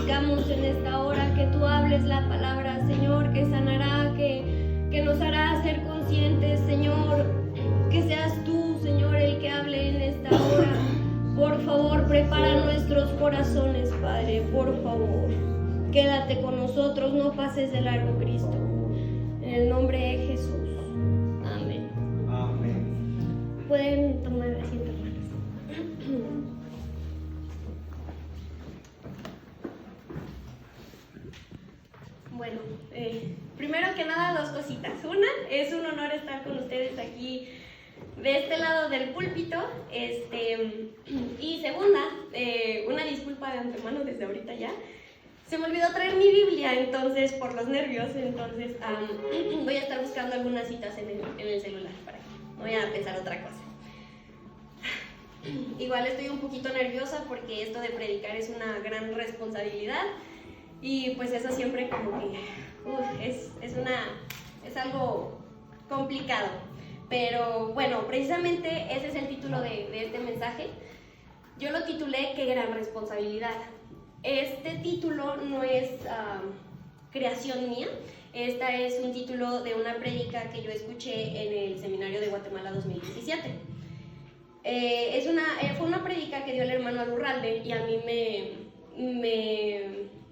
suplicamos en esta hora que tú hables la palabra, Señor, que sanará, que nos hará ser conscientes, Señor, que seas tú, Señor, el que hable en esta hora. Por favor, prepara nuestros corazones, Padre, por favor. Quédate con nosotros, no pases de largo, Cristo. En el nombre de Jesús. Amén. Amén. Pueden tomar asiento, hermanos. Bueno, primero que nada, dos cositas. Una, es un honor estar con ustedes aquí de este lado del púlpito. Y segunda, una disculpa de antemano desde ahorita ya. Se me olvidó traer mi Biblia, entonces, por los nervios, entonces voy a estar buscando algunas citas en el celular para que no voy a pensar otra cosa. Igual estoy un poquito nerviosa porque esto de predicar es una gran responsabilidad y pues eso siempre como que es algo complicado. Pero bueno, precisamente ese es el título de este mensaje. Yo lo titulé "Qué gran responsabilidad". Este título no es creación mía. Este es un título de una prédica que yo escuché en el Seminario de Guatemala 2017. Fue una prédica que dio el hermano Alurralde y a mí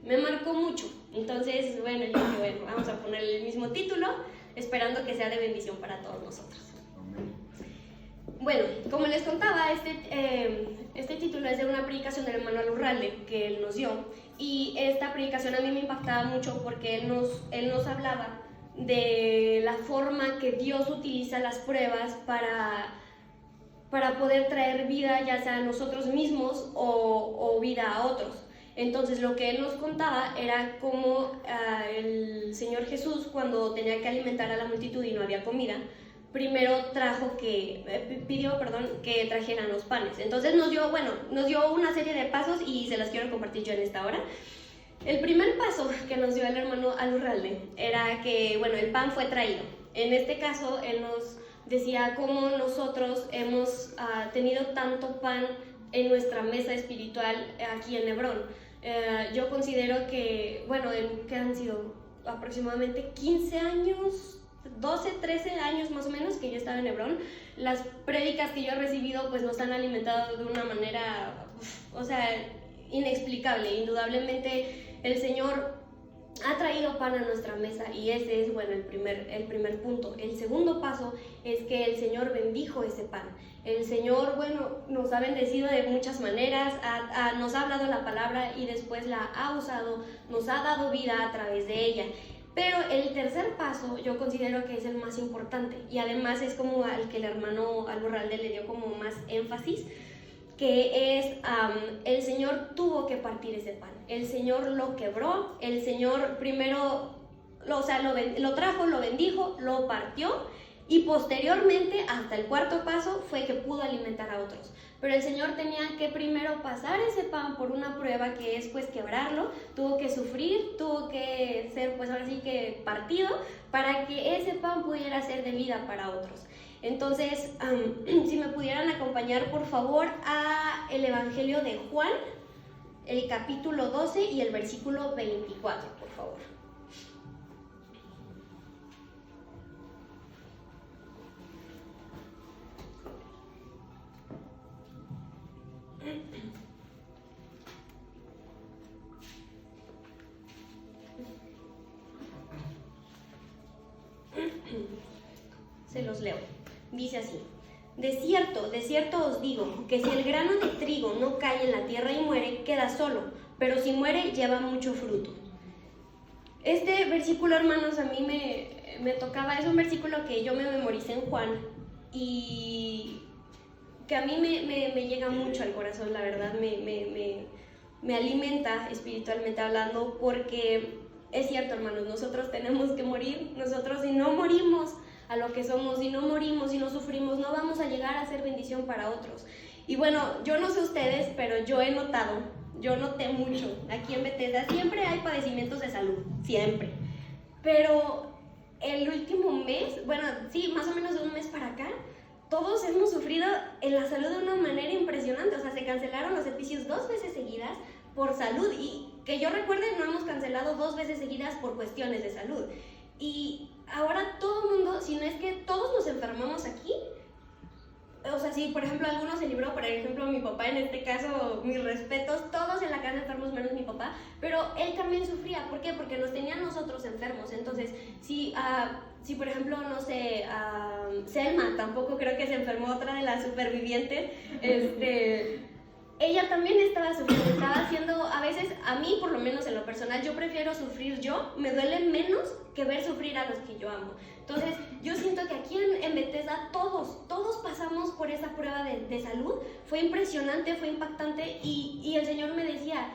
me marcó mucho. Entonces, bueno, yo dije, bueno, vamos a ponerle el mismo título, esperando que sea de bendición para todos nosotros. Bueno, como les contaba, este título es de una predicación del hermano Alurralde que él nos dio, y esta predicación a mí me impactaba mucho porque él nos hablaba de la forma que Dios utiliza las pruebas para poder traer vida, ya sea a nosotros mismos o vida a otros. Entonces lo que él nos contaba era cómo el Señor Jesús, cuando tenía que alimentar a la multitud y no había comida, primero pidió que trajeran los panes. Entonces nos dio una serie de pasos y se las quiero compartir yo en esta hora. El primer paso que nos dio el hermano Alurralde era que, bueno, el pan fue traído. En este caso, él nos decía cómo nosotros hemos tenido tanto pan en nuestra mesa espiritual aquí en Hebrón. Yo considero que, bueno, que han sido aproximadamente 15 años, 12, 13 años más o menos que yo estaba en Hebrón. Las prédicas que yo he recibido pues nos han alimentado de una manera, inexplicable. Indudablemente el Señor ha traído pan a nuestra mesa y ese es, bueno, el primer punto. El segundo paso es que el Señor bendijo ese pan. El Señor, bueno, nos ha bendecido de muchas maneras, nos ha hablado la palabra y después la ha usado, nos ha dado vida a través de ella. Pero el tercer paso yo considero que es el más importante y además es como al que el hermano Alurralde le dio como más énfasis, que es el Señor tuvo que partir ese pan. El Señor lo quebró, el Señor primero lo trajo, lo bendijo, lo partió y posteriormente, hasta el cuarto paso, fue que pudo alimentar a otros. Pero el Señor tenía que primero pasar ese pan por una prueba que es pues quebrarlo, tuvo que sufrir, tuvo que ser pues ahora sí que partido para que ese pan pudiera ser de vida para otros. Entonces, si me pudieran acompañar por favor a el Evangelio de Juan, el capítulo 12 y el versículo 24, por favor. Se los leo. Dice así: de cierto os digo, que si el grano de trigo no cae en la tierra y muere, queda solo, pero si muere, lleva mucho fruto. Este versículo, hermanos, a mí me tocaba, es un versículo que yo me memoricé en Juan y que a mí me llega mucho al corazón, la verdad, me alimenta espiritualmente hablando, porque es cierto, hermanos, nosotros tenemos que morir. Nosotros, si no morimos a lo que somos, si no morimos, si no sufrimos, no vamos a llegar a ser bendición para otros. Y bueno, yo no sé ustedes, pero yo noté mucho aquí en Bethesda, siempre hay padecimientos de salud, siempre, pero el último mes, bueno, sí, más o menos de un mes para acá, todos hemos sufrido en la salud de una manera impresionante. O sea, se cancelaron los servicios 2 veces seguidas por salud y que yo recuerde, no hemos cancelado 2 veces seguidas por cuestiones de salud. Y ahora todo el mundo, si no es que todos nos enfermamos aquí, o sea, si por ejemplo alguno se libró, por ejemplo mi papá en este caso, mis respetos, todos en la casa enfermos menos mi papá, pero él también sufría. ¿Por qué? Porque nos tenían nosotros enfermos. Entonces, si por ejemplo, no sé, Selma, tampoco creo que se enfermó, otra de las supervivientes, ella también estaba sufriendo, estaba haciendo, a veces, a mí por lo menos en lo personal, yo prefiero sufrir yo, me duele menos que ver sufrir a los que yo amo. Entonces, yo siento que aquí en Bethesda todos pasamos por esa prueba de salud. Fue impresionante, fue impactante y el Señor me decía,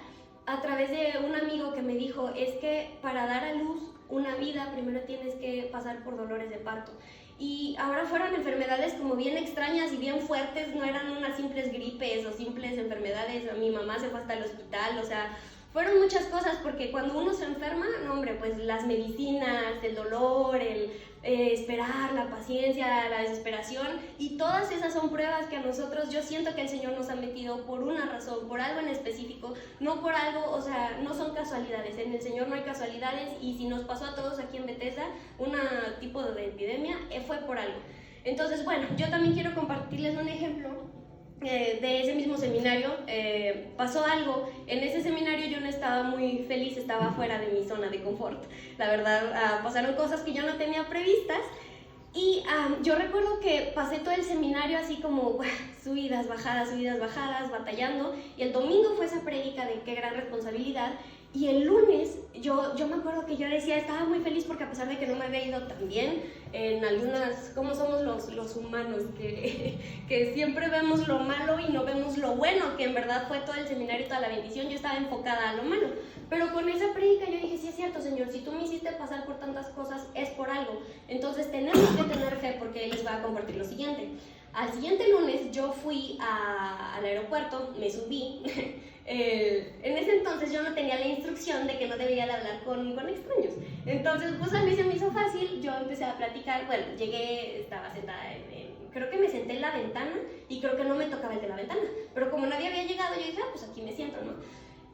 a través de un amigo que me dijo, es que para dar a luz una vida, primero tienes que pasar por dolores de parto. Y ahora fueron enfermedades como bien extrañas y bien fuertes, no eran unas simples gripes o simples enfermedades. Mi mamá se fue hasta el hospital, o sea, fueron muchas cosas, porque cuando uno se enferma, no hombre, pues las medicinas, el dolor, el esperar, la paciencia, la desesperación, y todas esas son pruebas que a nosotros, yo siento que el Señor nos ha metido por una razón, por algo en específico, no por algo, o sea, no son casualidades. En el Señor no hay casualidades, y si nos pasó a todos aquí en Bethesda un tipo de epidemia, fue por algo. Entonces, bueno, yo también quiero compartirles un ejemplo de ese mismo seminario. Pasó algo. En ese seminario yo no estaba muy feliz, estaba fuera de mi zona de confort. La verdad, pasaron cosas que yo no tenía previstas. Y yo recuerdo que pasé todo el seminario así como subidas, bajadas, batallando. Y el domingo fue esa prédica de qué gran responsabilidad. Y el lunes, yo me acuerdo que yo decía, estaba muy feliz porque a pesar de que no me había ido tan bien, en algunas, como somos los humanos, que siempre vemos lo malo y no vemos lo bueno, que en verdad fue todo el seminario y toda la bendición, yo estaba enfocada a lo malo. Pero con esa prédica yo dije, sí es cierto, Señor, si tú me hiciste pasar por tantas cosas, es por algo. Entonces tenemos que tener fe, porque les voy a compartir lo siguiente. Al siguiente lunes yo fui al aeropuerto, me subí. En ese entonces yo no tenía la instrucción de que no debía de hablar con extraños. Entonces pues a mí se me hizo fácil, yo empecé a platicar. Bueno, llegué, estaba sentada creo que me senté en la ventana y creo que no me tocaba el de la ventana, pero como nadie había llegado yo dije, pues aquí me siento, ¿no?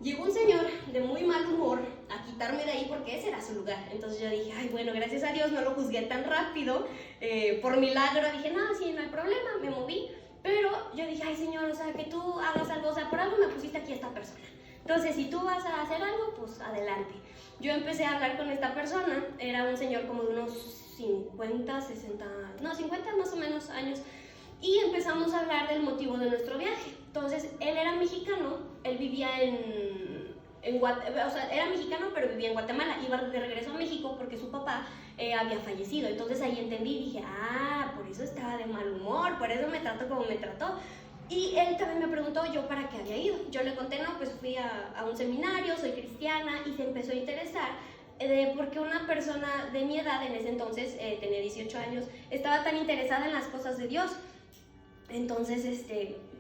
Llegó un señor de muy mal humor a quitarme de ahí porque ese era su lugar. Entonces yo dije, ay, bueno, gracias a Dios no lo juzgué tan rápido. Por milagro dije, no, sí, no hay problema, me moví. Pero yo dije, ay, Señor, o sea, que tú hagas algo, o sea, por algo me pusiste aquí a esta persona. Entonces, si tú vas a hacer algo, pues adelante. Yo empecé a hablar con esta persona, era un señor como de unos 50, 60, no, 50 más o menos años. Y empezamos a hablar del motivo de nuestro viaje. Entonces, él era mexicano, él vivía o sea, era mexicano, pero vivía en Guatemala. Iba de regreso a México porque su papá había fallecido. Entonces ahí entendí y dije, por eso estaba de mal humor, por eso me trató como me trató. Y él también me preguntó yo para qué había ido. Yo le conté, no, pues fui a un seminario, soy cristiana, y se empezó a interesar porque una persona de mi edad en ese entonces, tenía 18 años, estaba tan interesada en las cosas de Dios. Entonces,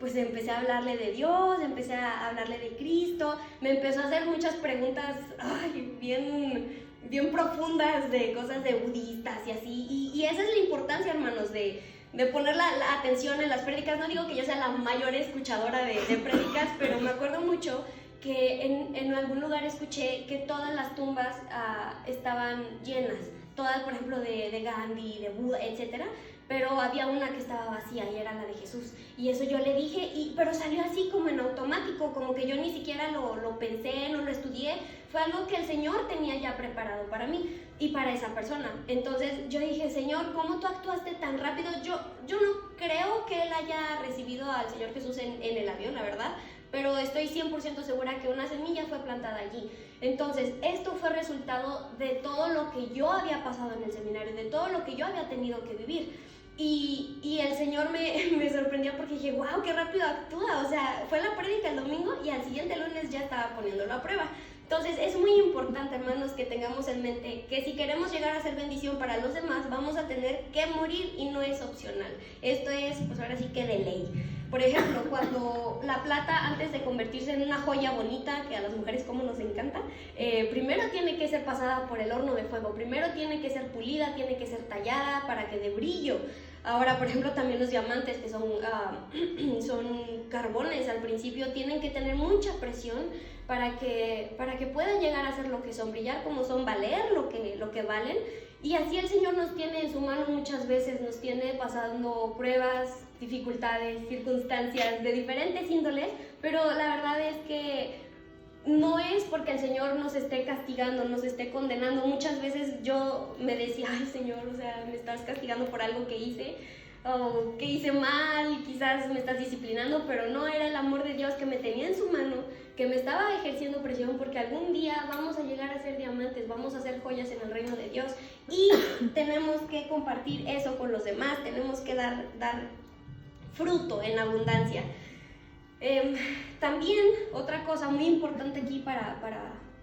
pues empecé a hablarle de Dios, empecé a hablarle de Cristo, me empezó a hacer muchas preguntas bien profundas de cosas de budistas y así, y esa es la importancia, hermanos, de poner la atención en las prédicas. No digo que yo sea la mayor escuchadora de prédicas, pero me acuerdo mucho que en algún lugar escuché que todas las tumbas estaban llenas, todas, por ejemplo, de Gandhi, de Buda, etcétera, pero había una que estaba vacía y era la de Jesús. Y eso yo le dije, pero salió así como en automático, como que yo ni siquiera lo pensé, no lo estudié. Fue algo que el Señor tenía ya preparado para mí y para esa persona. Entonces yo dije, Señor, ¿cómo tú actuaste tan rápido? Yo no creo que él haya recibido al Señor Jesús en el avión, la verdad, pero estoy 100% segura que una semilla fue plantada allí. Entonces, esto fue resultado de todo lo que yo había pasado en el seminario, de todo lo que yo había tenido que vivir. Y el Señor me sorprendió porque dije, wow, qué rápido actúa. O sea, fue la prédica el domingo y al siguiente lunes ya estaba poniéndolo a prueba. Entonces, es muy importante, hermanos, que tengamos en mente que si queremos llegar a ser bendición para los demás, vamos a tener que morir y no es opcional. Esto es, pues ahora sí que de ley. Por ejemplo, cuando la plata, antes de convertirse en una joya bonita, que a las mujeres como nos encanta, primero tiene que ser pasada por el horno de fuego, primero tiene que ser pulida, tiene que ser tallada para que dé brillo. Ahora, por ejemplo, también los diamantes, que son, son carbones al principio, tienen que tener mucha presión para que puedan llegar a ser lo que son, brillar como son, valer lo que valen. Y así el Señor nos tiene en su mano muchas veces, nos tiene pasando pruebas, dificultades, circunstancias de diferentes índoles, pero la verdad es que no es porque el Señor nos esté castigando, nos esté condenando. Muchas veces yo me decía, ay Señor, o sea, me estás castigando por algo que hice, o que hice mal, quizás me estás disciplinando, pero no, era el amor de Dios que me tenía en su mano, que me estaba ejerciendo presión, porque algún día vamos a llegar a ser diamantes, vamos a ser joyas en el reino de Dios, y tenemos que compartir eso con los demás, tenemos que dar fruto en abundancia. También otra cosa muy importante aquí para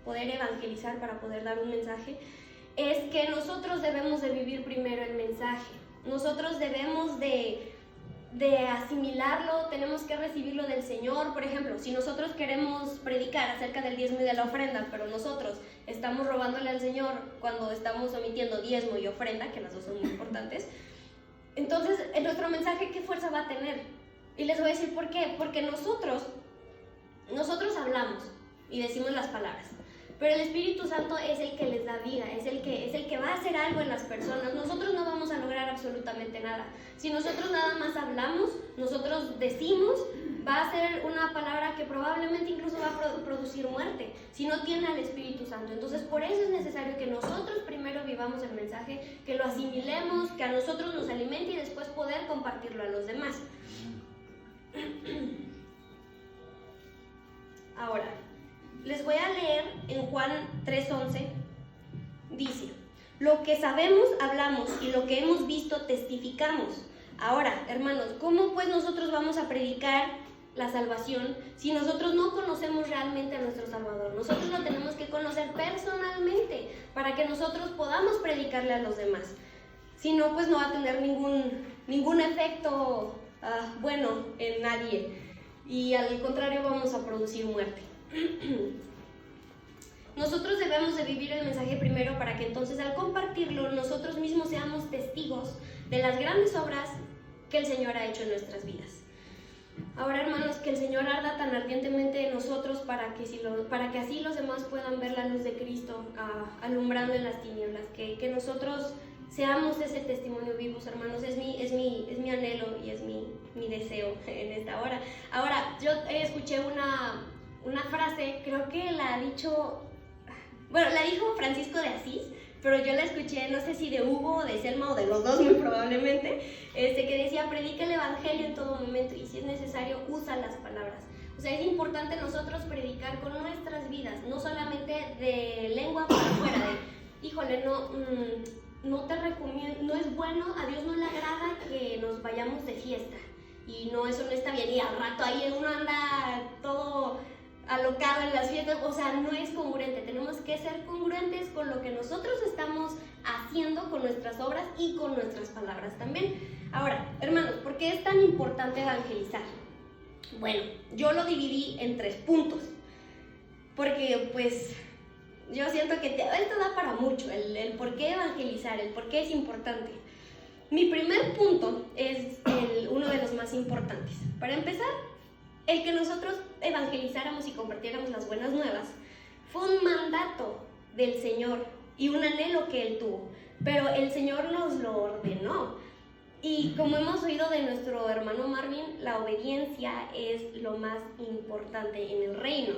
poder evangelizar, para poder dar un mensaje, es que nosotros debemos de vivir primero el mensaje. Nosotros debemos de asimilarlo, tenemos que recibirlo del Señor. Por ejemplo, si nosotros queremos predicar acerca del diezmo y de la ofrenda, pero nosotros estamos robándole al Señor cuando estamos omitiendo diezmo y ofrenda, que las dos son muy importantes, entonces nuestro mensaje, ¿qué fuerza va a tener? Y les voy a decir por qué. Porque nosotros hablamos y decimos las palabras, pero el Espíritu Santo es el que les da vida, es el que va a hacer algo en las personas. Nosotros no vamos a lograr absolutamente nada. Si nosotros nada más hablamos, nosotros decimos, va a ser una palabra que probablemente incluso va a producir muerte, si no tiene al Espíritu Santo. Entonces, por eso es necesario que nosotros primero vivamos el mensaje, que lo asimilemos, que a nosotros nos alimente y después poder compartirlo a los demás. Ahora, les voy a leer en Juan 3:11, dice: lo que sabemos hablamos y lo que hemos visto testificamos. Ahora, hermanos, ¿cómo pues nosotros vamos a predicar la salvación si nosotros no conocemos realmente a nuestro Salvador? Nosotros lo tenemos que conocer personalmente para que nosotros podamos predicarle a los demás. Si no, pues no va a tener ningún efecto bueno en nadie, y al contrario vamos a producir muerte. Nosotros debemos de vivir el mensaje primero para que entonces al compartirlo nosotros mismos seamos testigos de las grandes obras que el Señor ha hecho en nuestras vidas. Ahora, hermanos, que el Señor arda tan ardientemente en nosotros para que así los demás puedan ver la luz de Cristo alumbrando en las tinieblas, que nosotros seamos ese testimonio vivos, hermanos. Es mi anhelo y es mi deseo en esta hora. Ahora, yo escuché una frase, creo que la dijo Francisco de Asís, pero yo la escuché, no sé si de Hugo o de Selma o de los dos muy probablemente, que decía: predica el evangelio en todo momento y si es necesario usa las palabras. O sea, es importante nosotros predicar con nuestras vidas, no solamente de lengua para afuera, de híjole, no te recomiendo, no es bueno, a Dios no le agrada que nos vayamos de fiesta, y no, eso no está bien, y al rato ahí uno anda todo alocado en las fiestas. O sea, no es congruente. Tenemos que ser congruentes con lo que nosotros estamos haciendo, con nuestras obras y con nuestras palabras también. Ahora, hermanos, ¿por qué es tan importante evangelizar? Bueno, yo lo dividí en 3 puntos, porque pues yo siento que esto da para mucho, el por qué evangelizar, el por qué es importante. Mi primer punto es uno de los más importantes. Para empezar, el que nosotros evangelizáramos y compartiéramos las buenas nuevas fue un mandato del Señor y un anhelo que Él tuvo, pero el Señor nos lo ordenó. Y como hemos oído de nuestro hermano Marvin, la obediencia es lo más importante en el reino.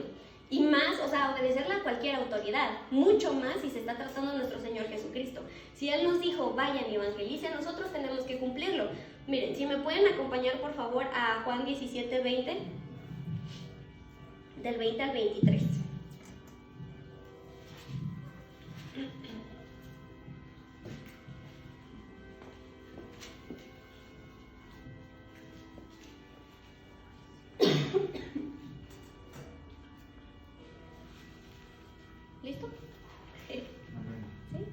Y más, o sea, obedecerle a cualquier autoridad, mucho más si se está tratando de nuestro Señor Jesucristo. Si Él nos dijo, vayan y evangelicen, nosotros tenemos que cumplirlo. Miren, si me pueden acompañar por favor a Juan 17:20, del 20 al 23. ¿Listo? ¿Sí?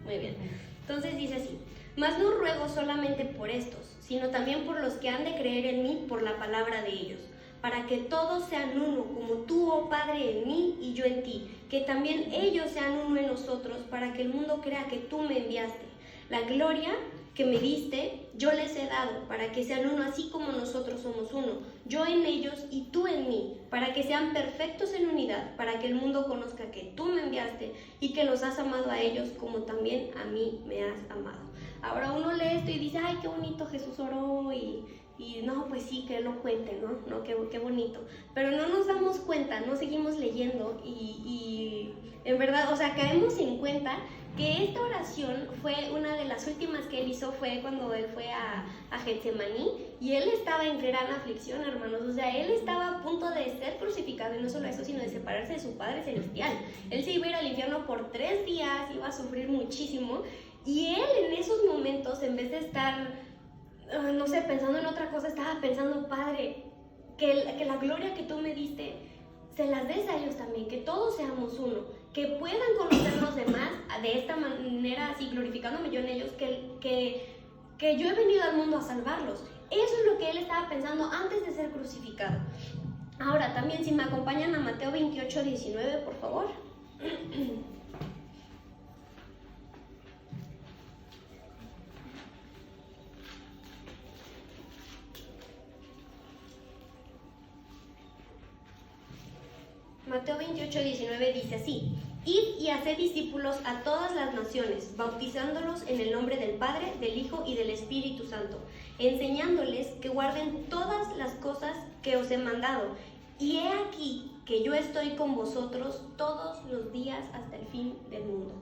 Muy bien. Entonces dice así: mas no ruego solamente por estos, sino también por los que han de creer en mí por la palabra de ellos, para que todos sean uno, como tú, oh Padre, en mí y yo en ti, que también ellos sean uno en nosotros, para que el mundo crea que tú me enviaste. La gloria que me diste, yo les he dado, para que sean uno así como nosotros somos uno, yo en ellos y tú en mí, para que sean perfectos en unidad, para que el mundo conozca que tú me enviaste y que los has amado a ellos como también a mí me has amado. Ahora uno lee esto y dice, ay, qué bonito Jesús oró y no, pues sí, que él lo cuente, ¿no? Qué bonito. Pero no nos damos cuenta, no seguimos leyendo y en verdad, o sea, caemos en cuenta que esta oración fue una de las últimas que él hizo, fue cuando él fue a Getsemaní, y él estaba en gran aflicción, hermanos. O sea, él estaba a punto de ser crucificado, y no solo eso, sino de separarse de su Padre Celestial. Él se iba a ir al infierno por 3 días, iba a sufrir muchísimo, y él en esos momentos, en vez de estar, no sé, pensando en otra cosa, estaba pensando, Padre, que la gloria que tú me diste se las des a ellos también, que todos seamos uno, que puedan conocernos de más de esta manera, así glorificándome yo en ellos, que yo he venido al mundo a salvarlos. Eso es lo que él estaba pensando antes de ser crucificado. Ahora también, si me acompañan a Mateo 28, 19, por favor. Mateo 28, 19 dice así: Id y haced discípulos a todas las naciones, bautizándolos en el nombre del Padre, del Hijo y del Espíritu Santo, enseñándoles que guarden todas las cosas que os he mandado. Y he aquí que yo estoy con vosotros todos los días hasta el fin del mundo.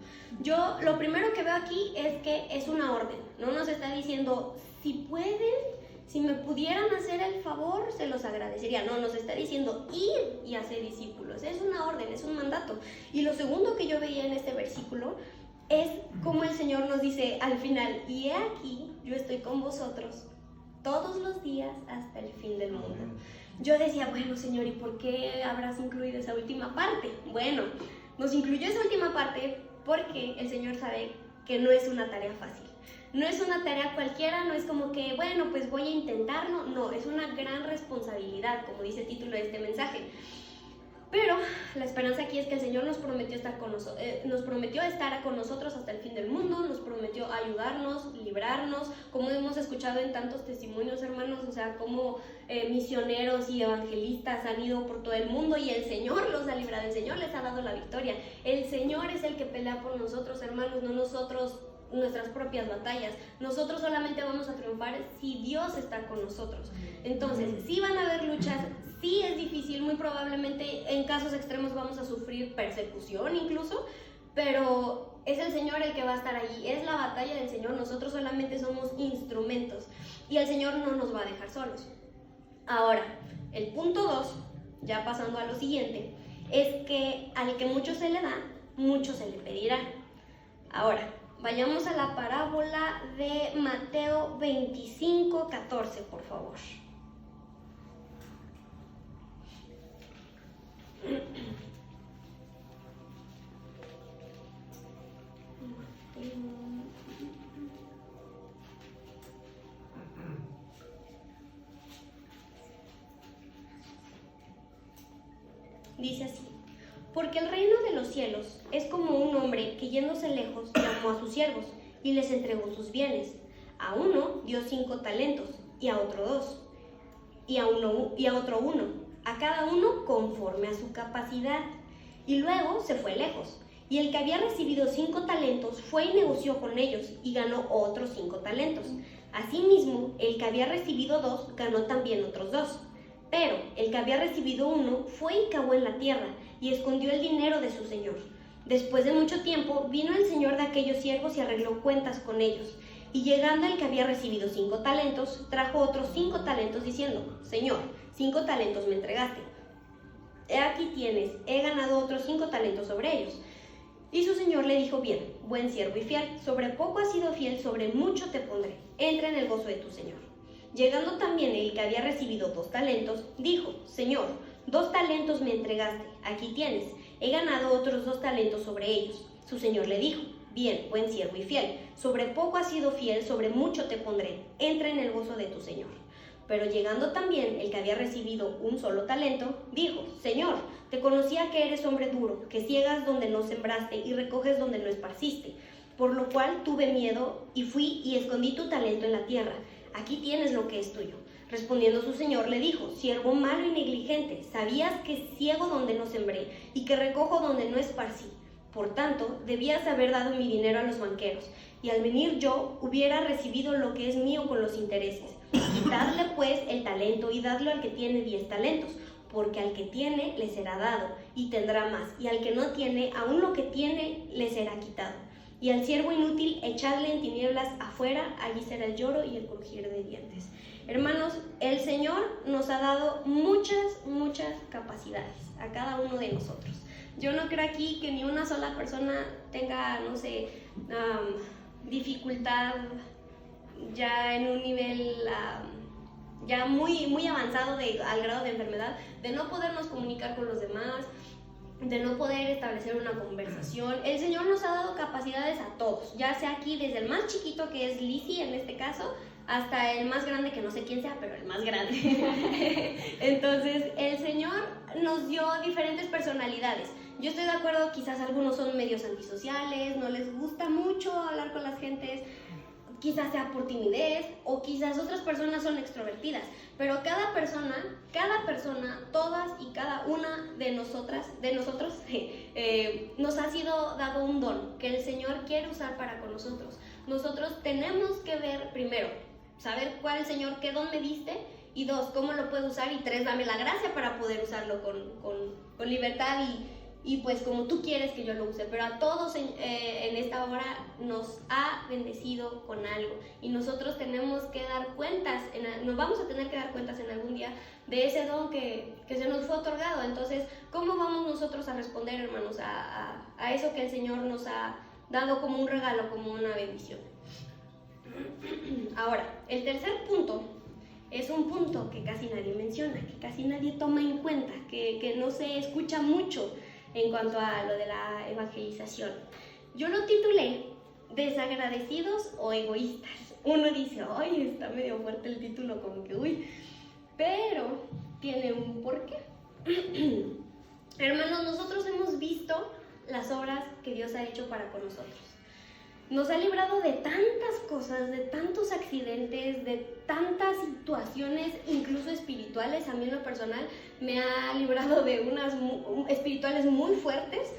Yo lo primero que veo aquí es que es una orden. No nos está diciendo, si pueden, si me pudieran hacer el favor, se los agradecería. No, nos está diciendo ir y hacer discípulos. Es una orden, es un mandato. Y lo segundo que yo veía en este versículo es como el Señor nos dice al final, y he aquí, yo estoy con vosotros todos los días hasta el fin del mundo. Yo decía, bueno, Señor, ¿y por qué habrás incluido esa última parte? Bueno, nos incluyó esa última parte porque el Señor sabe que no es una tarea fácil. No es una tarea cualquiera, no es como que, bueno, pues voy a intentarlo. No, es una gran responsabilidad, como dice el título de este mensaje. Pero la esperanza aquí es que el Señor nos prometió estar con nosotros hasta el fin del mundo, nos prometió ayudarnos, librarnos, como hemos escuchado en tantos testimonios, hermanos, o sea, como misioneros y evangelistas han ido por todo el mundo y el Señor los ha librado, el Señor les ha dado la victoria. El Señor es el que pelea por nosotros, hermanos, no nosotros nuestras propias batallas. Nosotros solamente vamos a triunfar si Dios está con nosotros. Entonces, sí van a haber luchas, sí es difícil, muy probablemente en casos extremos vamos a sufrir persecución incluso, pero es el Señor el que va a estar allí, es la batalla del Señor, nosotros solamente somos instrumentos y el Señor no nos va a dejar solos. Ahora, el punto 2, ya pasando a lo siguiente, es que al que mucho se le da, mucho se le pedirá. Ahora, vayamos a la parábola de Mateo 25, 14, por favor. Dice así: porque el reino de los cielos es como un hombre que yéndose lejos llamó a sus siervos y les entregó sus bienes. A uno dio 5 talentos, y a otro 2, y a otro 1, a cada uno conforme a su capacidad. Y luego se fue lejos. Y el que había recibido 5 talentos fue y negoció con ellos y ganó otros 5 talentos. Asimismo, el que había recibido 2 ganó también otros 2. Pero el que había recibido 1 fue y cavó en la tierra y escondió el dinero de su señor. Después de mucho tiempo vino el señor de aquellos siervos y arregló cuentas con ellos. Y llegando el que había recibido 5 talentos, trajo otros 5 talentos diciendo: Señor, 5 talentos me entregaste. He aquí tienes, he ganado otros 5 talentos sobre ellos. Y su señor le dijo: bien, buen siervo y fiel, sobre poco has sido fiel, sobre mucho te pondré. Entra en el gozo de tu señor. Llegando también el que había recibido 2 talentos, dijo: Señor, 2 talentos me entregaste, aquí tienes, he ganado otros 2 talentos sobre ellos. Su señor le dijo: bien, buen siervo y fiel, sobre poco has sido fiel, sobre mucho te pondré. Entra en el gozo de tu señor. Pero llegando también el que había recibido 1 solo talento, dijo: Señor, te conocía que eres hombre duro, que ciegas donde no sembraste y recoges donde no esparciste. por lo cual tuve miedo y fui y escondí tu talento en la tierra. Aquí tienes lo que es tuyo. Respondiendo su señor le dijo: siervo malo y negligente, sabías que ciego donde no sembré y que recojo donde no esparcí. Por tanto, debías haber dado mi dinero a los banqueros, y al venir yo hubiera recibido lo que es mío con los intereses. Quitadle pues el talento y dadlo al que tiene 10 talentos, porque al que tiene le será dado y tendrá más, y al que no tiene, aún lo que tiene le será quitado. Y al siervo inútil echadle en tinieblas afuera, allí será el lloro y el crujir de dientes. Hermanos, el Señor nos ha dado muchas capacidades a cada uno de nosotros. Yo no creo aquí que ni una sola persona tenga, no sé, dificultad ya en un nivel ya muy avanzado al grado de enfermedad, de no podernos comunicar con los demás, de no poder establecer una conversación. El Señor nos ha dado capacidades a todos, ya sea aquí desde el más chiquito, que es Lizzie en este caso, hasta el más grande, que no sé quién sea, pero el más grande. Entonces, el Señor nos dio diferentes personalidades. Yo estoy de acuerdo, quizás algunos son medios antisociales, no les gusta mucho hablar con las gentes, quizás sea por timidez, o quizás otras personas son extrovertidas, pero cada persona, todas y cada una de nosotros, nos ha sido dado un don que el Señor quiere usar para con nosotros. Nosotros tenemos que ver primero, saber cuál Señor, qué don me diste, y 2, cómo lo puedo usar, y 3, dame la gracia para poder usarlo con libertad y pues como tú quieres que yo lo use. Pero a todos en esta hora nos ha bendecido con algo, y nosotros tenemos que dar cuentas, nos vamos a tener que dar cuentas en algún día de ese don que se nos fue otorgado. Entonces, ¿cómo vamos nosotros a responder, hermanos, a eso que el Señor nos ha dado como un regalo, como una bendición? Ahora, el tercer punto es un punto que casi nadie menciona, que casi nadie toma en cuenta, que no se escucha mucho en cuanto a lo de la evangelización. Yo lo titulé ¿desagradecidos o egoístas? Uno dice, ay, está medio fuerte el título, como que uy, pero tiene un porqué. Hermanos, nosotros hemos visto las obras que Dios ha hecho para con nosotros. Nos ha librado de tantas cosas, de tantos accidentes, de tantas situaciones, incluso espirituales. A mí en lo personal me ha librado de unas espirituales muy fuertes.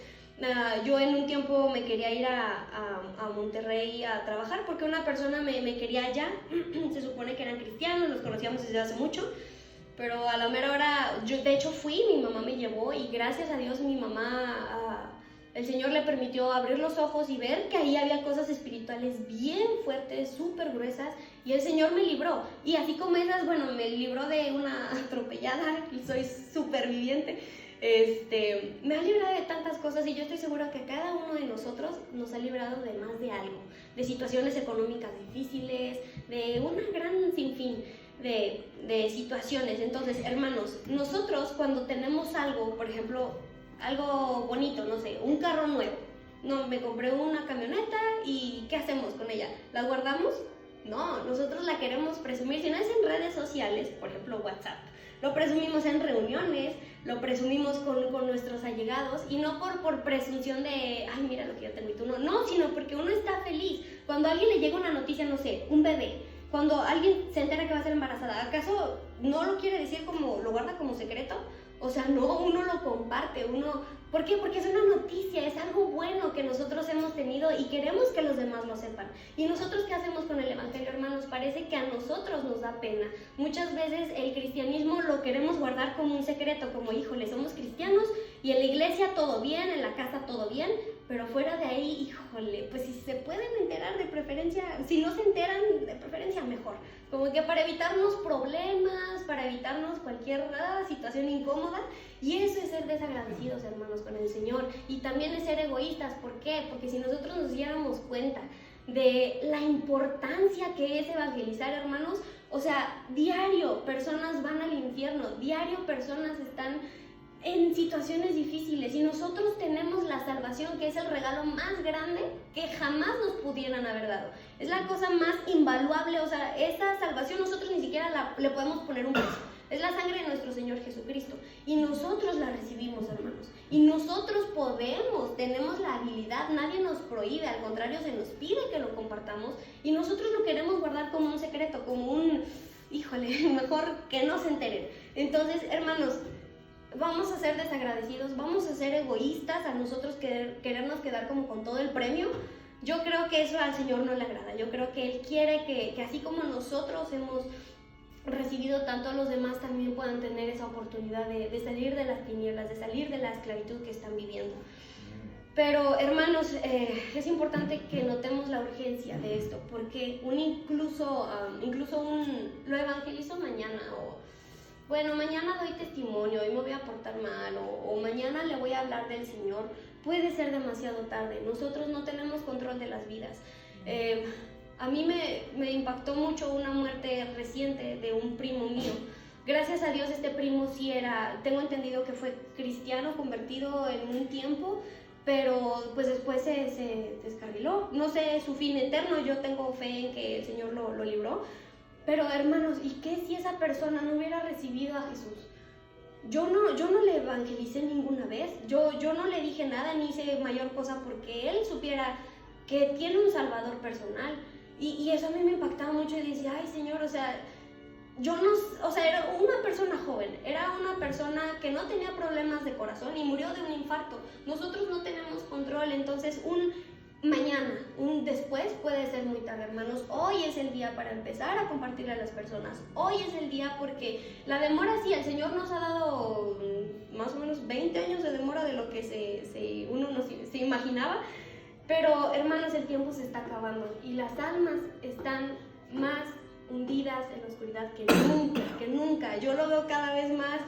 Yo en un tiempo me quería ir a Monterrey a trabajar porque una persona me quería allá. Se supone que eran cristianos, los conocíamos desde hace mucho. Pero a la mera hora, yo de hecho fui, mi mamá me llevó, y gracias a Dios mi mamá... el Señor le permitió abrir los ojos y ver que ahí había cosas espirituales bien fuertes, súper gruesas, y el Señor me libró. Y así como esas, bueno, me libró de una atropellada, y soy superviviente, me ha librado de tantas cosas, y yo estoy segura que cada uno de nosotros nos ha librado de más de algo, de situaciones económicas difíciles, de una gran sinfín de situaciones. Entonces, hermanos, nosotros cuando tenemos algo, por ejemplo, algo bonito, no sé, un carro nuevo. No, me compré una camioneta y ¿qué hacemos con ella? ¿La guardamos? No, nosotros la queremos presumir. Si no es en redes sociales, por ejemplo WhatsApp, lo presumimos en reuniones, lo presumimos con nuestros allegados, y no por presunción de, ay, mira lo que yo tengo y tú no. No, sino porque uno está feliz. Cuando a alguien le llega una noticia, no sé, un bebé, cuando alguien se entera que va a ser embarazada, ¿acaso no lo quiere decir como, lo guarda como secreto? O sea, no, uno lo comparte, ¿por qué? Porque es una noticia, es algo bueno que nosotros hemos tenido y queremos que los demás lo sepan. ¿Y nosotros qué hacemos con el evangelio, hermanos? Parece que a nosotros nos da pena. Muchas veces el cristianismo lo queremos guardar como un secreto, como, híjole, somos cristianos y en la iglesia todo bien, en la casa todo bien, pero fuera de ahí, híjole, pues si se pueden enterar, de preferencia, si no se enteran, de preferencia mejor. Como que para evitarnos problemas, para evitarnos cualquier situación incómoda. Y eso es ser desagradecidos, hermanos, con el Señor. Y también es ser egoístas. ¿Por qué? Porque si nosotros nos diéramos cuenta de la importancia que es evangelizar, hermanos, o sea, diario personas van al infierno, diario personas están en situaciones difíciles, y nosotros tenemos la salvación, que es el regalo más grande que jamás nos pudieran haber dado. Es la cosa más invaluable. O sea, esa salvación nosotros ni siquiera le podemos poner un precio. Es la sangre de nuestro Señor Jesucristo, y nosotros la recibimos, hermanos. Y nosotros tenemos la habilidad, nadie nos prohíbe, al contrario se nos pide que lo compartamos y nosotros lo queremos guardar como un secreto, como un, híjole, mejor que no se enteren. Entonces, hermanos, vamos a ser desagradecidos, vamos a ser egoístas, a nosotros querernos quedar como con todo el premio. Yo creo que eso al Señor no le agrada. Yo creo que Él quiere que así como nosotros hemos recibido, tanto los demás también puedan tener esa oportunidad de salir de las tinieblas, de salir de la esclavitud que están viviendo. Pero hermanos, es importante que notemos la urgencia de esto, porque lo evangelizo mañana, o bueno, mañana doy testimonio, hoy me voy a portar mal, o mañana le voy a hablar del Señor, puede ser demasiado tarde. Nosotros no tenemos control de las vidas. A mí me impactó mucho una muerte reciente de un primo mío. Gracias a Dios este primo sí tengo entendido que fue cristiano, convertido en un tiempo, pero pues después se descarriló. No sé su fin eterno, yo tengo fe en que el Señor lo libró. Pero hermanos, ¿y qué si esa persona no hubiera recibido a Jesús? Yo no le evangelicé ninguna vez, yo no le dije nada ni hice mayor cosa porque él supiera que tiene un Salvador personal. Y eso a mí me impactaba mucho y decía, ay Señor, era una persona joven, era una persona que no tenía problemas de corazón y murió de un infarto. Nosotros no tenemos control, entonces un después puede ser muy tarde, hermanos. Hoy es el día para empezar a compartirle a las personas. Hoy es el día porque la demora, sí, el Señor nos ha dado más o menos 20 años de demora de lo que uno se imaginaba. Pero, hermanos, el tiempo se está acabando y las almas están más hundidas en la oscuridad que nunca. Yo lo veo cada vez más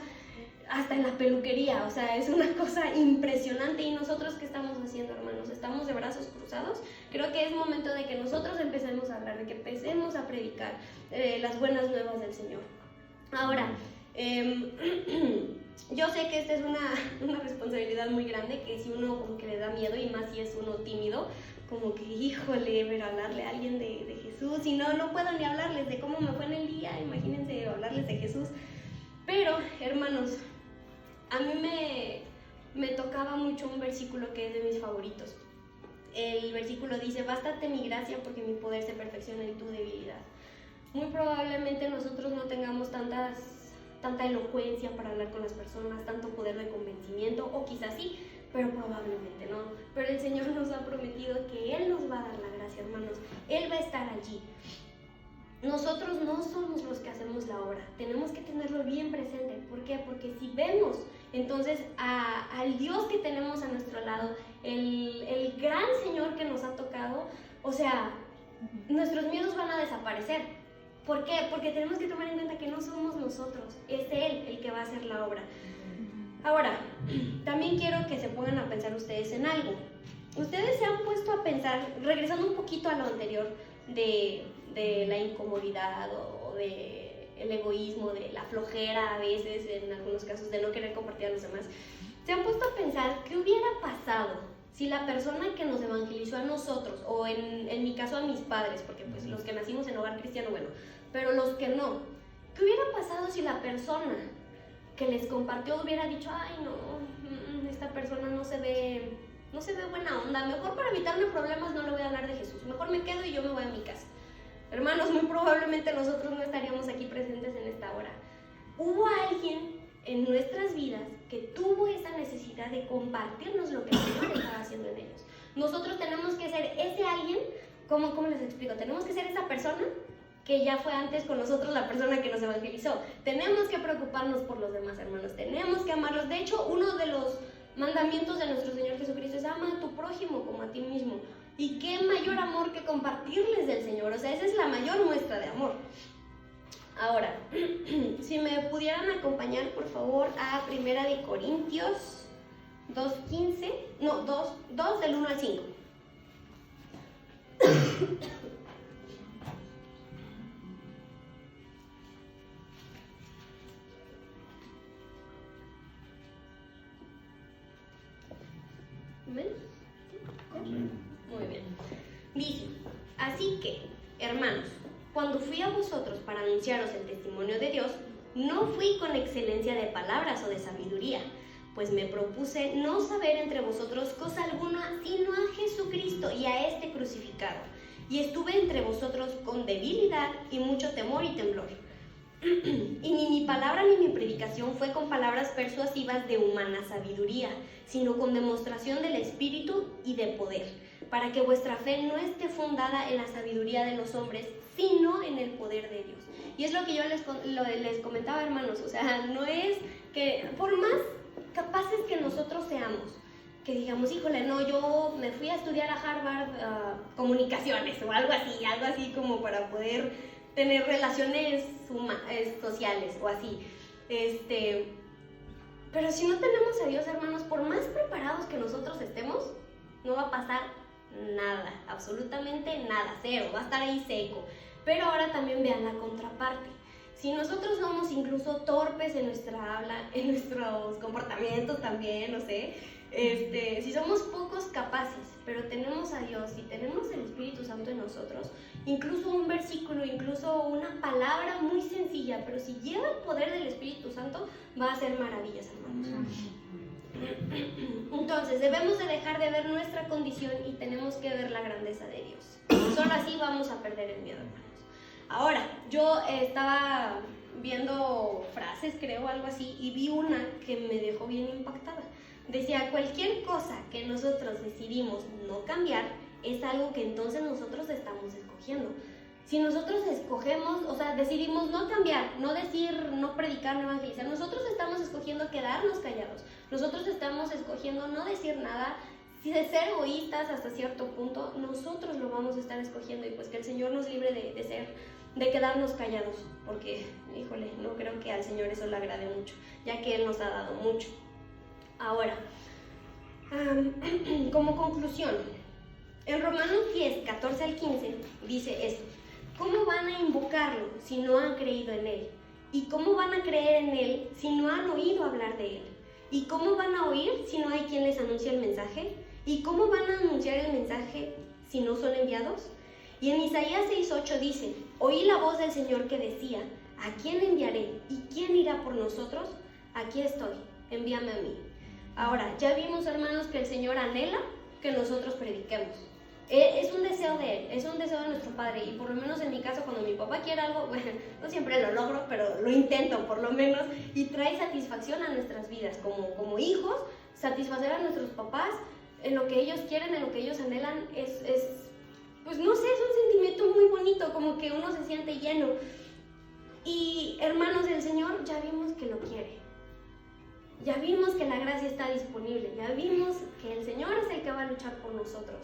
hasta en la peluquería, es una cosa impresionante. Y nosotros, ¿qué estamos haciendo, hermanos? ¿Estamos de brazos cruzados? Creo que es momento de que nosotros empecemos a hablar, de que empecemos a predicar las buenas nuevas del Señor. Ahora, yo sé que esta es una responsabilidad muy grande, que si uno como que le da miedo, y más si es uno tímido, como que, híjole, pero hablarle a alguien de Jesús, y no puedo ni hablarles de cómo me fue en el día, imagínense hablarles de Jesús. Pero, hermanos, a mí me tocaba mucho un versículo que es de mis favoritos. El versículo dice, bástate mi gracia porque mi poder se perfecciona en tu debilidad. Muy probablemente nosotros no tengamos tanta elocuencia para hablar con las personas, tanto poder de convencimiento, o quizás sí, pero probablemente no. Pero el Señor nos ha prometido que Él nos va a dar la gracia, hermanos. Él va a estar allí. Nosotros no somos los que hacemos la obra, tenemos que tenerlo bien presente. ¿Por qué? Porque si vemos entonces al Dios que tenemos a nuestro lado, el gran Señor que nos ha tocado, nuestros miedos van a desaparecer. ¿Por qué? Porque tenemos que tomar en cuenta que no somos nosotros, es Él el que va a hacer la obra. Ahora, también quiero que se pongan a pensar ustedes en algo. Ustedes se han puesto a pensar, regresando un poquito a lo anterior, de la incomodidad o de el egoísmo, de la flojera a veces, en algunos casos, de no querer compartir a los demás. ¿Se han puesto a pensar qué hubiera pasado si la persona que nos evangelizó a nosotros, o en mi caso a mis padres, porque pues los que nacimos en hogar cristiano, bueno, pero los que no, qué hubiera pasado si la persona que les compartió hubiera dicho, ay no, esta persona no se ve buena onda, mejor para evitarme problemas no le voy a hablar de Jesús, mejor me quedo y yo me voy a mi casa? Hermanos, muy probablemente nosotros no estaríamos aquí presentes en esta hora. Hubo alguien en nuestras vidas que tuvo esa necesidad de compartirnos lo que el Señor estaba haciendo en ellos. Nosotros tenemos que ser ese alguien, ¿cómo les explico? Tenemos que ser esa persona que ya fue antes con nosotros la persona que nos evangelizó. Tenemos que preocuparnos por los demás, hermanos, tenemos que amarlos. De hecho, uno de los mandamientos de nuestro Señor Jesucristo es ama a tu prójimo como a ti mismo. Y qué mayor amor que compartirles del Señor, esa es la mayor muestra de amor. Ahora, si me pudieran acompañar por favor a 1 Corintios 2:15, no, 2 del 1 al 5. ¿Amén? Amén. Muy bien. Dice, así que, hermanos, cuando fui a vosotros para anunciaros el testimonio de Dios, no fui con excelencia de palabras o de sabiduría, pues me propuse no saber entre vosotros cosa alguna, sino a Jesucristo y a este crucificado. Y estuve entre vosotros con debilidad y mucho temor y temblor. Y ni mi palabra ni mi predicación fue con palabras persuasivas de humana sabiduría, sino con demostración del Espíritu y de poder, para que vuestra fe no esté fundada en la sabiduría de los hombres, sino en el poder de Dios. Y es lo que yo les comentaba, hermanos, o sea, no es que por más capaces que nosotros seamos, que digamos, híjole, no, yo me fui a estudiar a Harvard comunicaciones o algo así como para poder tener relaciones sociales o así, pero si no tenemos a Dios, hermanos, por más preparados que nosotros estemos, no va a pasar nada, absolutamente nada, cero, va a estar ahí seco. Pero ahora también vean la contraparte. Si nosotros somos incluso torpes en nuestra habla, en nuestros comportamientos también, no sé, si somos pocos capaces, pero tenemos a Dios y tenemos el Espíritu Santo en nosotros, incluso un versículo, incluso una palabra muy sencilla, pero si lleva el poder del Espíritu Santo, va a hacer maravillas, hermanos. Entonces, debemos de dejar de ver nuestra condición y tenemos que ver la grandeza de Dios. Solo así vamos a perder el miedo, hermanos. Ahora, yo estaba viendo frases, creo, algo así, y vi una que me dejó bien impactada. Decía, cualquier cosa que nosotros decidimos no cambiar es algo que entonces nosotros estamos escogiendo. Si nosotros escogemos, o sea, decidimos no cambiar, no decir, no predicar, no evangelizar, nosotros estamos escogiendo quedarnos callados. Nosotros estamos escogiendo no decir nada, si de ser egoístas hasta cierto punto, nosotros lo vamos a estar escogiendo y pues que el Señor nos libre de quedarnos callados, porque, híjole, no creo que al Señor eso le agrade mucho, ya que Él nos ha dado mucho. Ahora, como conclusión, en Romanos 10, 14 al 15 dice esto: ¿cómo van a invocarlo si no han creído en Él? ¿Y cómo van a creer en Él si no han oído hablar de Él? ¿Y cómo van a oír si no hay quien les anuncie el mensaje? ¿Y cómo van a anunciar el mensaje si no son enviados? Y en Isaías 6:8 dice: oí la voz del Señor que decía, ¿a quién enviaré? ¿Y quién irá por nosotros? Aquí estoy, envíame a mí. Ahora, ya vimos, hermanos, que el Señor anhela que nosotros prediquemos. Es un deseo de Él, es un deseo de nuestro Padre, y por lo menos en mi caso, cuando mi papá quiere algo, bueno, no siempre lo logro, pero lo intento por lo menos, y trae satisfacción a nuestras vidas, como hijos, satisfacer a nuestros papás en lo que ellos quieren, en lo que ellos anhelan, pues no sé, es un sentimiento muy bonito, como que uno se siente lleno. Y hermanos, el Señor ya vimos que lo quiere. Ya vimos que la gracia está disponible, ya vimos que el Señor es el que va a luchar por nosotros.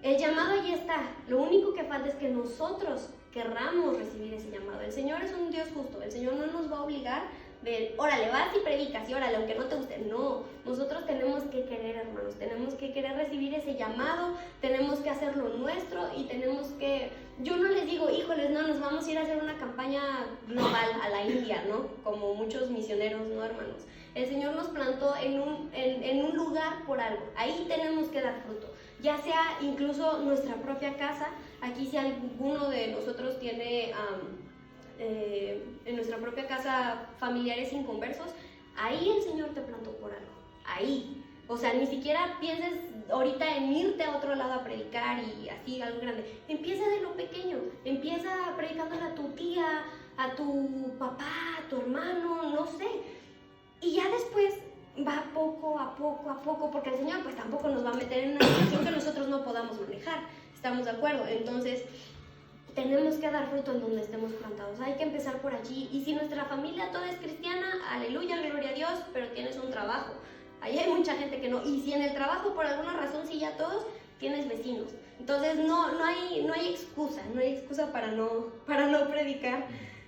El llamado allí está, lo único que falta es que nosotros querramos recibir ese llamado. El Señor es un Dios justo, el Señor no nos va a obligar de, órale, vas y predicas, y órale, aunque no te guste. No, nosotros tenemos que querer, hermanos, tenemos que querer recibir ese llamado, tenemos que hacerlo nuestro y tenemos que... Yo no les digo, híjoles, no, nos vamos a ir a hacer una campaña global a la India, ¿no? Como muchos misioneros, ¿no, hermanos? El Señor nos plantó en un lugar por algo, ahí tenemos que dar fruto. Ya sea incluso nuestra propia casa, aquí si alguno de nosotros tiene en nuestra propia casa familiares inconversos, ahí el Señor te plantó por algo, ahí. O sea, ni siquiera pienses ahorita en irte a otro lado a predicar y así algo grande. Empieza de lo pequeño, empieza predicándole a tu tía, a tu papá, a tu hermano, no sé. Y ya después va poco a poco, porque el Señor pues tampoco nos va a meter en una situación que nosotros no podamos manejar, ¿estamos de acuerdo? Entonces, tenemos que dar fruto en donde estemos plantados, hay que empezar por allí. Y si nuestra familia toda es cristiana, aleluya, gloria a Dios, pero tienes un trabajo, ahí hay mucha gente que no, y si en el trabajo por alguna razón sí ya todos, tienes vecinos, entonces no hay excusa para no predicar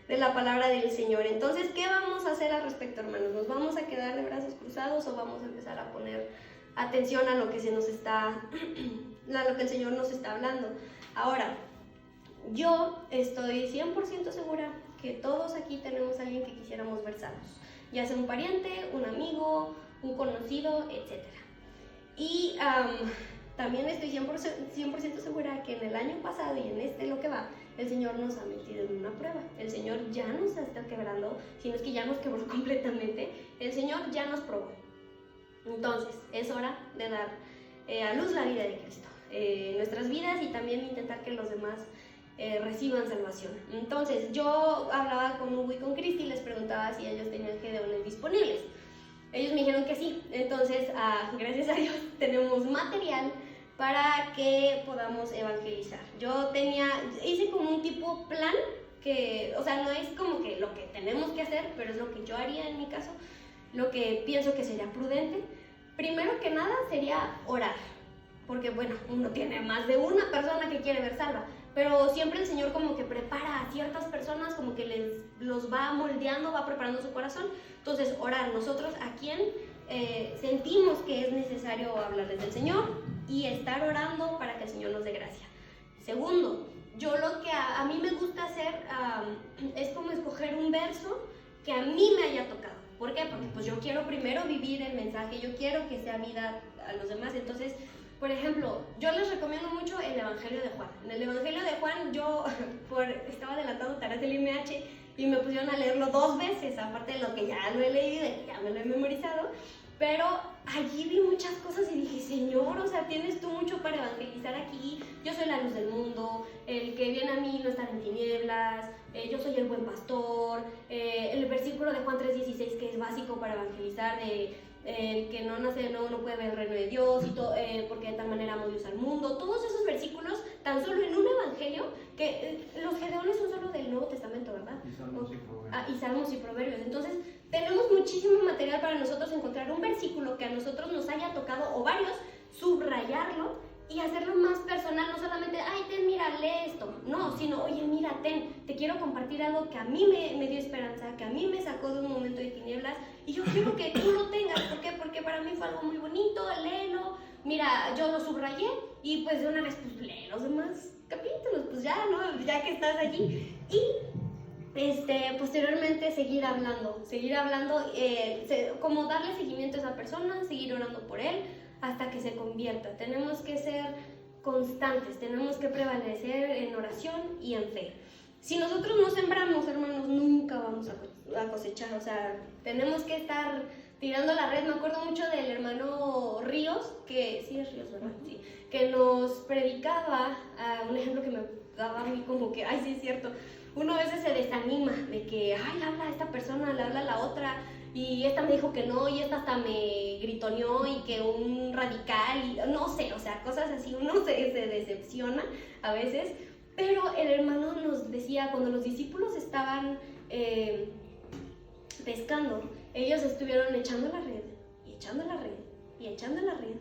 de la palabra del Señor. Entonces, ¿qué vamos a hacer al respecto, hermanos? ¿Nos vamos a quedar de brazos cruzados o vamos a empezar a poner atención a lo que lo que el Señor nos está hablando? Ahora, yo estoy 100% segura que todos aquí tenemos a alguien que quisiéramos ver sanos, ya sea un pariente, un amigo, un conocido, etc. Y también estoy 100% segura que en el año pasado y en lo que va, el Señor nos ha metido en una prueba. El Señor ya nos está quebrando, si no es que ya nos quebró completamente. El Señor ya nos probó. Entonces, es hora de dar a luz la vida de Cristo en nuestras vidas y también intentar que los demás reciban salvación. Entonces, yo hablaba con Hugo y con Cristi y les preguntaba si ellos tenían gedeones disponibles. Ellos me dijeron que sí. Entonces, gracias a Dios, tenemos material para que podamos evangelizar. Yo hice como un tipo plan que, o sea, no es como que lo que tenemos que hacer, pero es lo que yo haría en mi caso, lo que pienso que sería prudente. Primero que nada sería orar, porque bueno, uno tiene más de una persona que quiere ver salva, pero siempre el Señor como que prepara a ciertas personas, como que los va moldeando, va preparando su corazón. Entonces, orar nosotros a quien sentimos que es necesario hablarles del Señor y estar orando para que el Señor nos dé gracia. Segundo, yo lo que a mí me gusta hacer es como escoger un verso que a mí me haya tocado. ¿Por qué? Porque pues yo quiero primero vivir el mensaje, yo quiero que sea vida a los demás. Entonces, por ejemplo, yo les recomiendo mucho el Evangelio de Juan. En el Evangelio de Juan yo estaba adelantando tareas del IMH y me pusieron a leerlo 2 veces, aparte de lo que ya lo he leído y ya me lo he memorizado. Pero allí vi muchas cosas y dije, Señor, o sea, tienes tú mucho para evangelizar aquí. Yo soy la luz del mundo, el que viene a mí no estará en tinieblas, yo soy el buen pastor. El versículo de Juan 3:16, que es básico para evangelizar, que no nace de nuevo no puede ver el reino de Dios, y porque de tal manera amó Dios al mundo. Todos esos versículos, tan solo en un evangelio, que los gedeones son solo del Nuevo Testamento, ¿verdad? Y Salmos y Proverbios. Y Salmos y Proverbios. Entonces, tenemos muchísimo material para nosotros encontrar un versículo que a nosotros nos haya tocado, o varios, subrayarlo y hacerlo más personal. No solamente, ay, mira, lee esto. No, sino, oye, mira, te quiero compartir algo que a mí me dio esperanza, que a mí me sacó de un momento de tinieblas, y yo quiero que tú lo tengas. ¿Por qué? Porque para mí fue algo muy bonito, léelo. Mira, yo lo subrayé y pues de una vez, pues lee los demás capítulos, pues ya, ¿no? Ya que estás allí. Y posteriormente seguir hablando, como darle seguimiento a esa persona, seguir orando por él hasta que se convierta. Tenemos que ser constantes, tenemos que prevalecer en oración y en fe. Si nosotros no sembramos, hermanos, nunca vamos a cosechar. O sea, tenemos que estar tirando la red. Me acuerdo mucho del hermano Ríos, que sí es Ríos, ¿verdad? Sí, que nos predicaba, un ejemplo que me daba a mí como que, ay, sí es cierto. Uno a veces se desanima de que, ay, le habla a esta persona, le habla a la otra, y esta me dijo que no, y esta hasta me gritoneó, y que un radical, y no sé, o sea, cosas así. Uno se decepciona a veces, pero el hermano nos decía, cuando los discípulos estaban pescando, ellos estuvieron echando la red, y echando la red, y echando la red,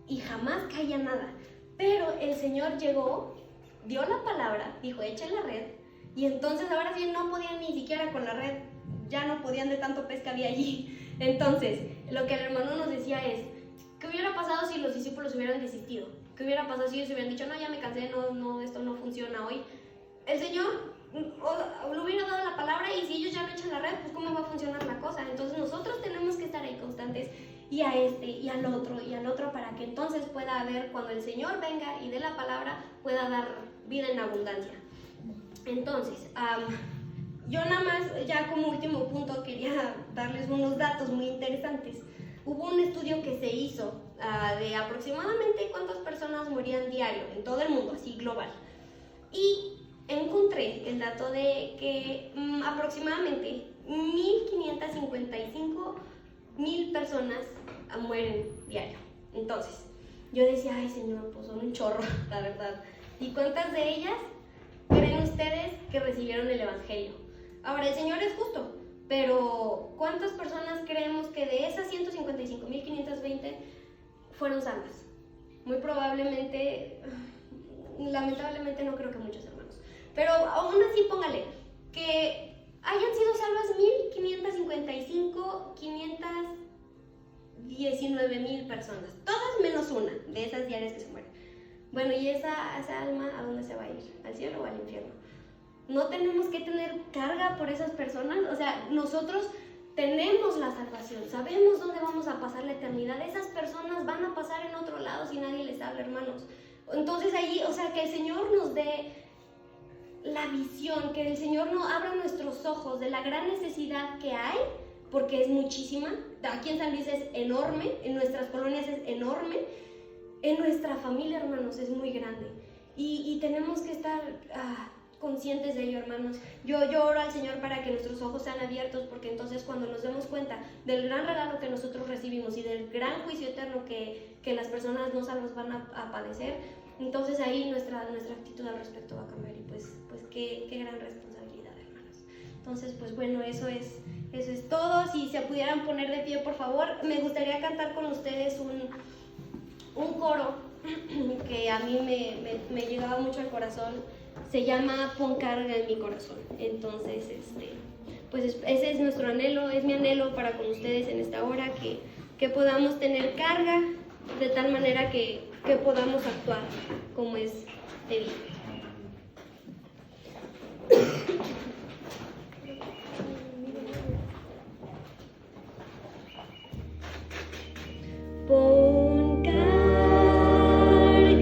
y jamás caía nada. Pero el Señor llegó, dio la palabra, dijo, echen la red, y entonces ahora sí no podían ni siquiera con la red, ya no podían de tanto pez que había allí. Entonces, lo que el hermano nos decía es, ¿qué hubiera pasado si los discípulos hubieran desistido? ¿Qué hubiera pasado si ellos hubieran dicho, no, ya me cansé, no, esto no funciona hoy? El Señor le hubiera dado la palabra, y si ellos ya no echan la red, pues ¿cómo va a funcionar la cosa? Entonces nosotros tenemos que estar ahí constantes, y a y al otro, para que entonces pueda haber, cuando el Señor venga y dé la palabra, pueda dar vida en abundancia. Entonces, yo nada más, ya como último punto, quería darles unos datos muy interesantes. Hubo un estudio que se hizo de aproximadamente cuántas personas morían diario en todo el mundo, así global. Y encontré el dato de que aproximadamente 1,555,000 personas mueren diario. Entonces, yo decía, ay Señor, pues son un chorro, la verdad. ¿Y cuántas de ellas creen ustedes que recibieron el Evangelio? Ahora, el Señor es justo, pero ¿cuántas personas creemos que de esas 155,520 fueron salvas? Muy probablemente, lamentablemente no creo que muchos, hermanos. Pero aún así póngale que hayan sido salvas 519,000 personas, todas menos una de esas diarias que se mueren. Bueno, ¿y esa alma a dónde se va a ir? ¿Al cielo o al infierno? No tenemos que tener carga por esas personas. O sea, nosotros tenemos la salvación, sabemos dónde vamos a pasar la eternidad. Esas personas van a pasar en otro lado si nadie les habla, hermanos. Entonces ahí, o sea, que el Señor nos dé la visión, que el Señor nos abra nuestros ojos de la gran necesidad que hay porque es muchísima. Aquí en San Luis es enorme, en nuestras colonias es enorme, en nuestra familia, hermanos, es muy grande. Y tenemos que estar conscientes de ello, hermanos. Yo oro al Señor para que nuestros ojos sean abiertos, porque entonces cuando nos demos cuenta del gran regalo que nosotros recibimos y del gran juicio eterno que las personas no salvas van a padecer, entonces ahí nuestra actitud al respecto va a cambiar. Y pues qué gran responsabilidad, hermanos. Entonces, pues bueno, eso es todo. Si se pudieran poner de pie, por favor. Me gustaría cantar con ustedes un coro que a mí me llegaba mucho al corazón. Se llama Pon carga en mi corazón. Entonces, pues ese es nuestro anhelo, es mi anhelo para con ustedes en esta hora, que podamos tener carga de tal manera que podamos actuar como es debido. Pon carga en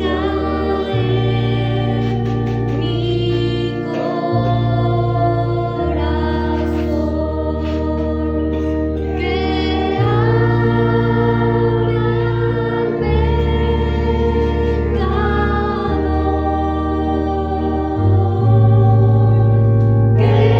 mi corazón, que ame al pecador, que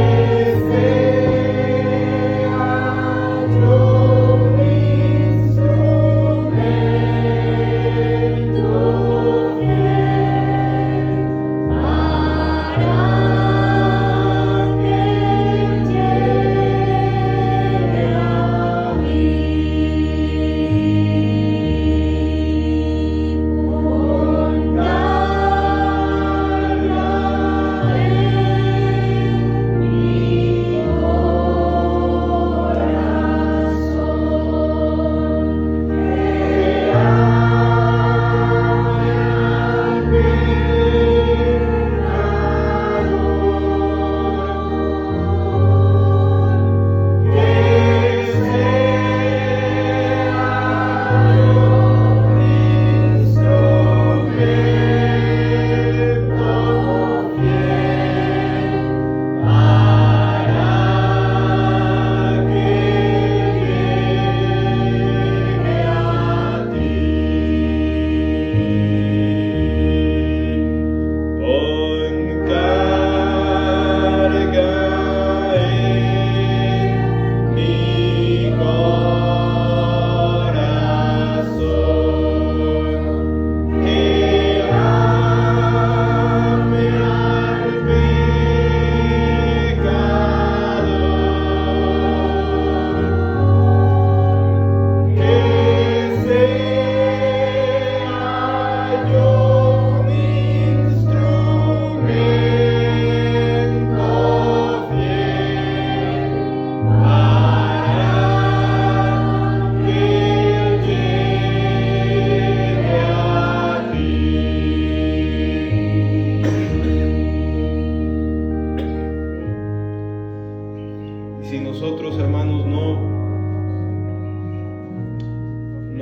Si nosotros, hermanos, no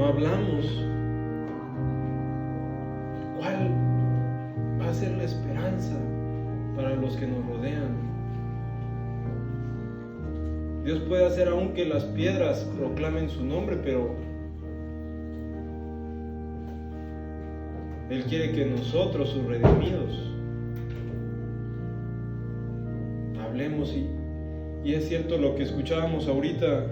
hablamos, ¿cuál va a ser la esperanza para los que nos rodean? Dios puede hacer aún que las piedras proclamen su nombre, pero Él quiere que nosotros, sus redimidos, hablemos. Y es cierto lo que escuchábamos ahorita.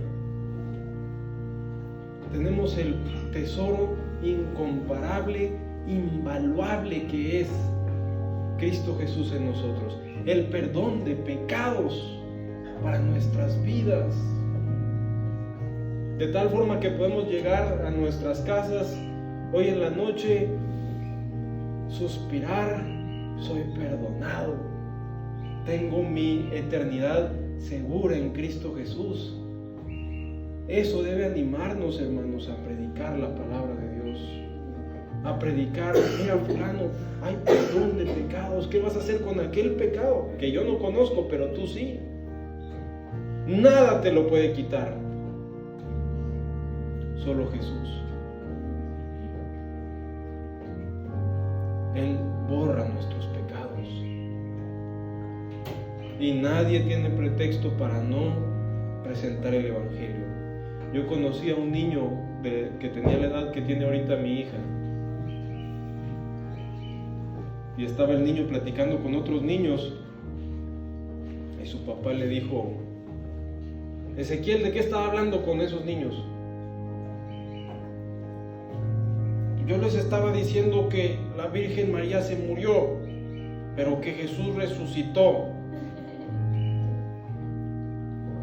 Tenemos el tesoro incomparable, invaluable que es Cristo Jesús en nosotros. El perdón de pecados para nuestras vidas. De tal forma que podemos llegar a nuestras casas hoy en la noche, suspirar, soy perdonado. Tengo mi eternidad segura en Cristo Jesús. Eso debe animarnos, hermanos, a predicar la palabra de Dios, a predicar. Mira, fulano, hay perdón de pecados. ¿Qué vas a hacer con aquel pecado que yo no conozco, pero tú sí? Nada te lo puede quitar, solo Jesús. Él borra nuestros pecados. Y nadie tiene pretexto para no presentar el Evangelio. Yo conocí a un niño que tenía la edad que tiene ahorita mi hija. Y estaba el niño platicando con otros niños. Y su papá le dijo: Ezequiel, ¿de qué estaba hablando con esos niños? Yo les estaba diciendo que la Virgen María se murió, pero que Jesús resucitó.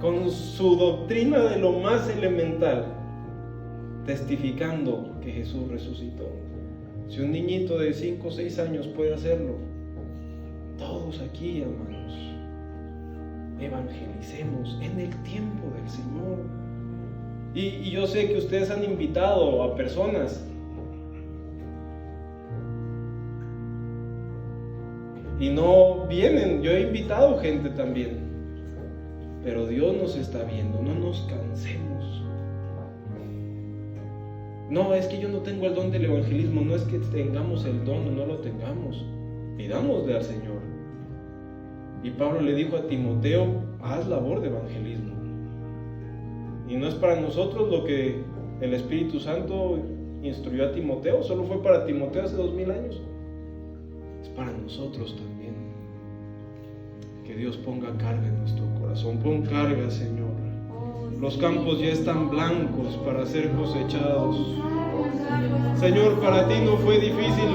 Con su doctrina de lo más elemental, testificando que Jesús resucitó. Si un niñito de 5 o 6 años puede hacerlo, todos aquí, hermanos, evangelicemos en el tiempo del Señor. Y yo sé que ustedes han invitado a personas y no vienen. Yo he invitado gente también. Pero Dios nos está viendo, no nos cansemos. No, es que yo no tengo el don del evangelismo, no es que tengamos el don o no lo tengamos. Pidámosle al Señor. Y Pablo le dijo a Timoteo: haz labor de evangelismo. Y no es para nosotros lo que el Espíritu Santo instruyó a Timoteo, solo fue para Timoteo hace 2000 años. Es para nosotros también. Que Dios ponga carga en nuestro corazón. Pon carga, Señor. Los campos ya están blancos para ser cosechados. Señor, para ti no fue difícil